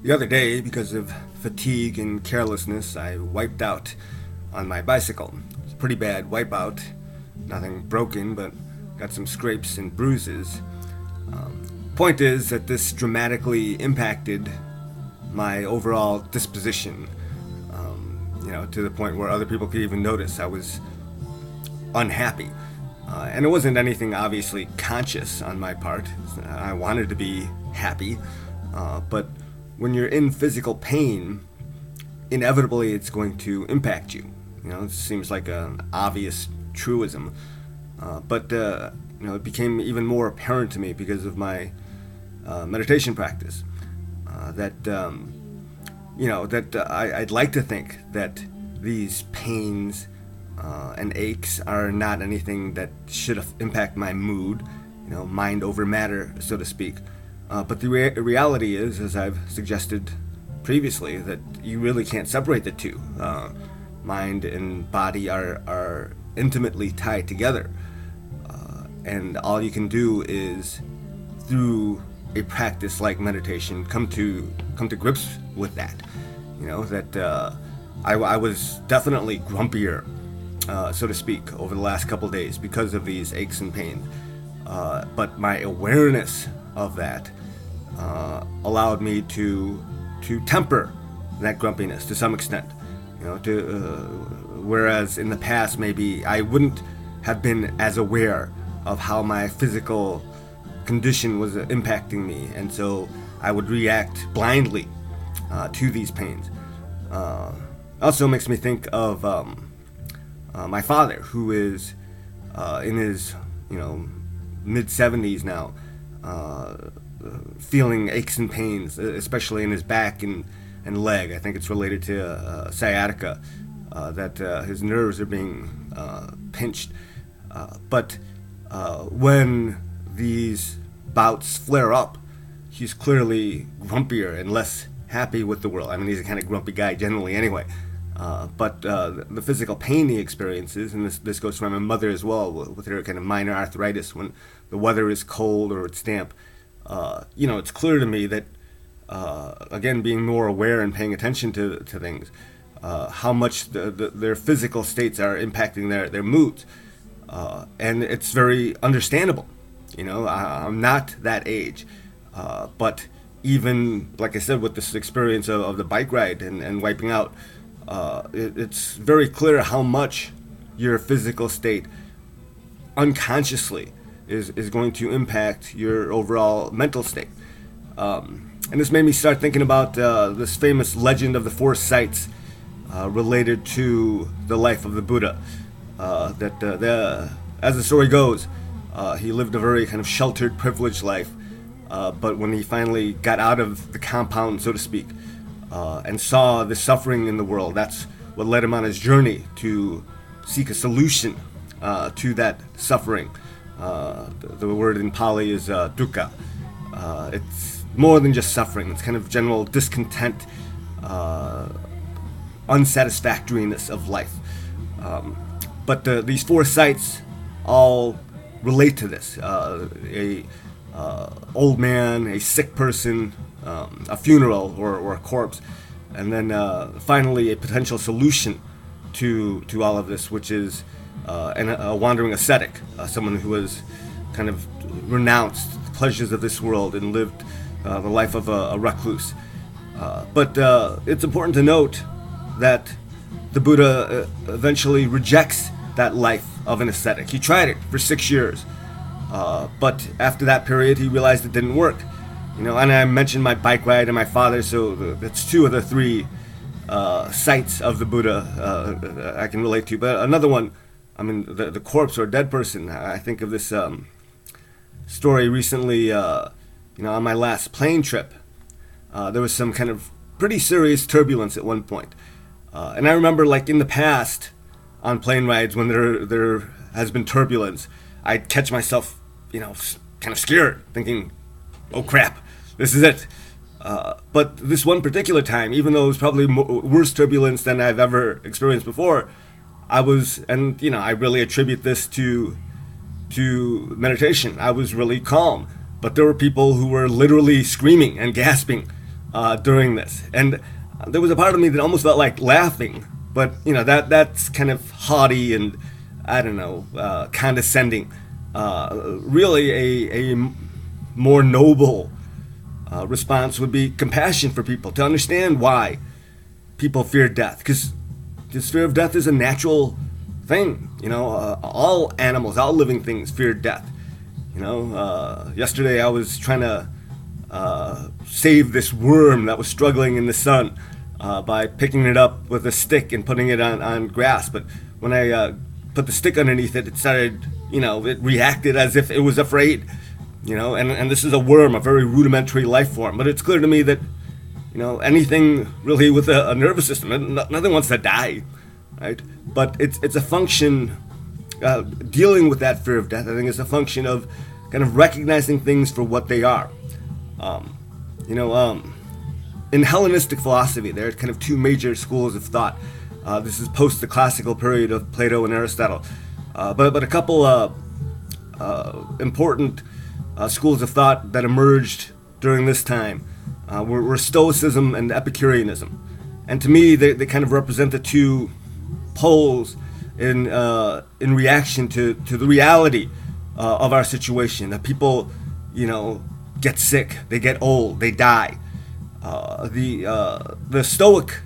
The other day, because of fatigue and carelessness, I wiped out on my bicycle. It's a pretty bad wipeout. Nothing broken, but got some scrapes and bruises. Point is that this dramatically impacted my overall disposition, to the point where other people could even notice I was unhappy. And it wasn't anything obviously conscious on my part. I wanted to be happy, but when you're in physical pain, inevitably it's going to impact you. It seems like an obvious truism, but it became even more apparent to me because of my meditation practice. I'd like to think that these pains and aches are not anything that should impact my mood, mind over matter, so to speak. But the reality is, as I've suggested previously, that you really can't separate the two. Mind and body are intimately tied together, and all you can do is, through a practice like meditation, come to grips with that. I was definitely grumpier, so to speak, over the last couple days because of these aches and pains. But my awareness of that allowed me to temper that grumpiness to some extent. Whereas in the past maybe I wouldn't have been as aware of how my physical condition was impacting me, and so I would react blindly to these pains. Also makes me think of my father, who is in his mid-70s now, feeling aches and pains, especially in his back and leg. I think it's related to sciatica, that his nerves are being pinched. But when these bouts flare up, he's clearly grumpier and less happy with the world. I mean, he's a kind of grumpy guy generally anyway. But the physical pain he experiences, and this goes for my mother as well, with her kind of minor arthritis when the weather is cold or it's damp. It's clear to me that, again, being more aware and paying attention to things, how much their physical states are impacting their moods. And it's very understandable. I'm not that age. But even, like I said, with this experience of the bike ride and wiping out, it's very clear how much your physical state unconsciously is going to impact your overall mental state. And this made me start thinking about this famous legend of the four sights related to the life of the Buddha. As the story goes, he lived a very kind of sheltered, privileged life. But when he finally got out of the compound, so to speak, and saw the suffering in the world, that's what led him on his journey to seek a solution to that suffering. The word in Pali is dukkha. It's more than just suffering. It's kind of general discontent, unsatisfactoriness of life. But these four sights all relate to this. A old man, a sick person, a funeral or a corpse, and then finally a potential solution to all of this, which is a wandering ascetic, someone who has kind of renounced the pleasures of this world and lived the life of a recluse. But it's important to note that the Buddha eventually rejects that life of an ascetic. He tried it for 6 years. But after that period, he realized it didn't work. And I mentioned my bike ride and my father, so that's two of the three sights of the Buddha I can relate to. But another one, the corpse or dead person. I think of this story recently. On my last plane trip, there was some kind of pretty serious turbulence at one point, and I remember, like in the past, on plane rides when there has been turbulence, I'd catch myself, kind of scared, thinking, "Oh crap, this is it." But this one particular time, even though it was probably worse turbulence than I've ever experienced before, I really attribute this to meditation. I was really calm, but there were people who were literally screaming and gasping during this, and there was a part of me that almost felt like laughing, but that's kind of haughty and I don't know, condescending. Really, a more noble response would be compassion for people, to understand why people fear death, because this fear of death is a natural thing. All animals, all living things fear death. Yesterday I was trying to save this worm that was struggling in the sun by picking it up with a stick and putting it on grass. But when I put the stick underneath it, it started, it reacted as if it was afraid. And this is a worm, a very rudimentary life form. But it's clear to me that, anything really with a nervous system, nothing wants to die, right? But it's a function, dealing with that fear of death, I think, is a function of kind of recognizing things for what they are. In Hellenistic philosophy, there are kind of two major schools of thought. This is post the classical period of Plato and Aristotle. But a couple important schools of thought that emerged during this time were Stoicism and Epicureanism. And to me, they kind of represent the two poles in reaction to the reality of our situation. That people, get sick, they get old, they die. The Stoic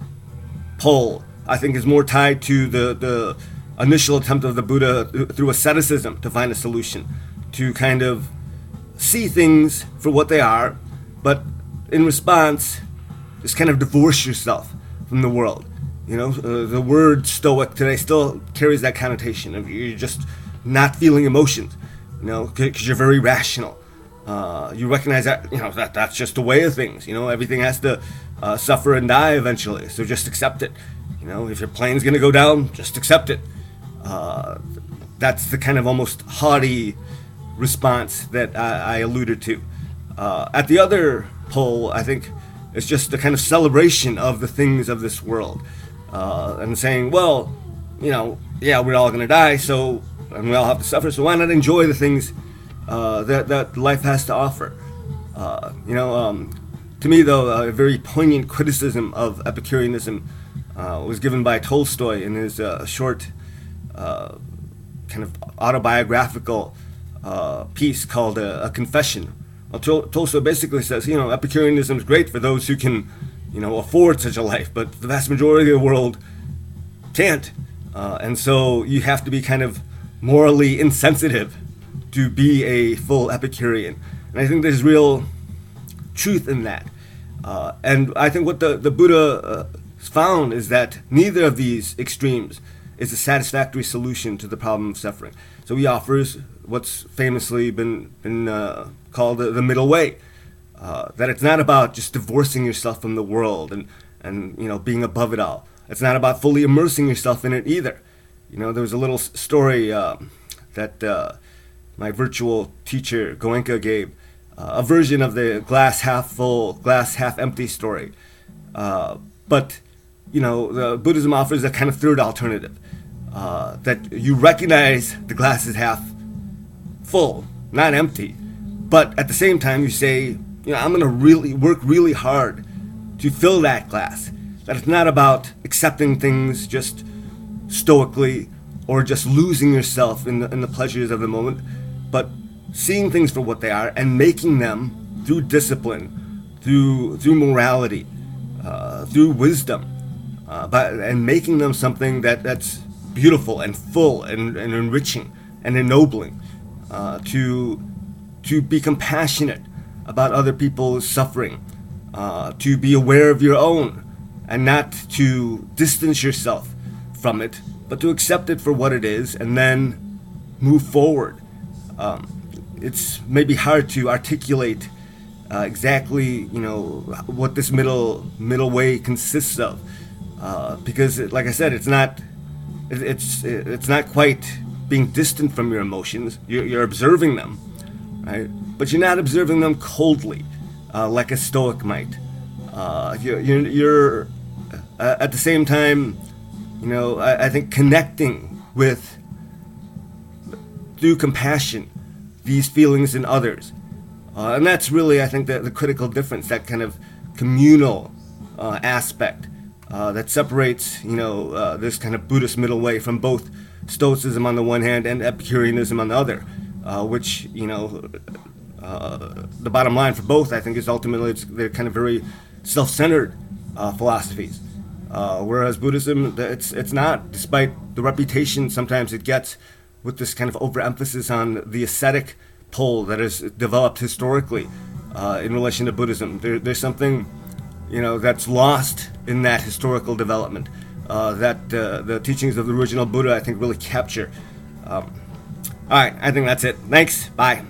pole, I think, is more tied to the initial attempt of the Buddha through asceticism to find a solution, to kind of see things for what they are, but in response, just kind of divorce yourself from the world. The word Stoic today still carries that connotation of you're just not feeling emotions, because you're very rational. You recognize that, that's just the way of things. Everything has to suffer and die eventually, so just accept it. If your plane's going to go down, just accept it. That's the kind of almost haughty response that I alluded to. At the other pole, I think it's just the kind of celebration of the things of this world, and saying, well, yeah, we're all going to die, and we all have to suffer, so why not enjoy the things that life has to offer? To me, though, a very poignant criticism of Epicureanism was given by Tolstoy in his short kind of autobiographical piece called A Confession. Well, Tolstoy basically says, Epicureanism is great for those who can, afford such a life, but the vast majority of the world can't. And so you have to be kind of morally insensitive to be a full Epicurean. And I think there's real truth in that. And I think what the Buddha found is that neither of these extremes is a satisfactory solution to the problem of suffering. So he offers what's famously been called the middle way. That it's not about just divorcing yourself from the world and being above it all. It's not about fully immersing yourself in it either. There was a little story that my virtual teacher Goenka gave, a version of the glass half full, glass half empty story. But the Buddhism offers a kind of third alternative, that you recognize the glass is half full, not empty, but at the same time you say, I'm going to really work really hard to fill that glass. That it's not about accepting things just stoically or just losing yourself in the pleasures of the moment, but seeing things for what they are and making them through discipline, through morality, through wisdom, and making them something that's beautiful and full and enriching and ennobling, to be compassionate about other people's suffering, to be aware of your own and not to distance yourself from it, but to accept it for what it is and then move forward. It's maybe hard to articulate exactly, what this middle way consists of, because, like I said, it's not quite being distant from your emotions. You're observing them, right? But you're not observing them coldly, like a Stoic might. You're at the same time, I think connecting with, through compassion, these feelings in others. And that's really, I think, the critical difference that kind of communal aspect that separates, this kind of Buddhist middle way from both Stoicism on the one hand and Epicureanism on the other, which, the bottom line for both, I think, is ultimately they're kind of very self-centered philosophies. Whereas Buddhism, it's not, despite the reputation sometimes it gets with this kind of overemphasis on the ascetic pole that has developed historically in relation to Buddhism. There's something, that's lost in that historical development that the teachings of the original Buddha, I think, really capture. All right, I think that's it. Thanks. Bye.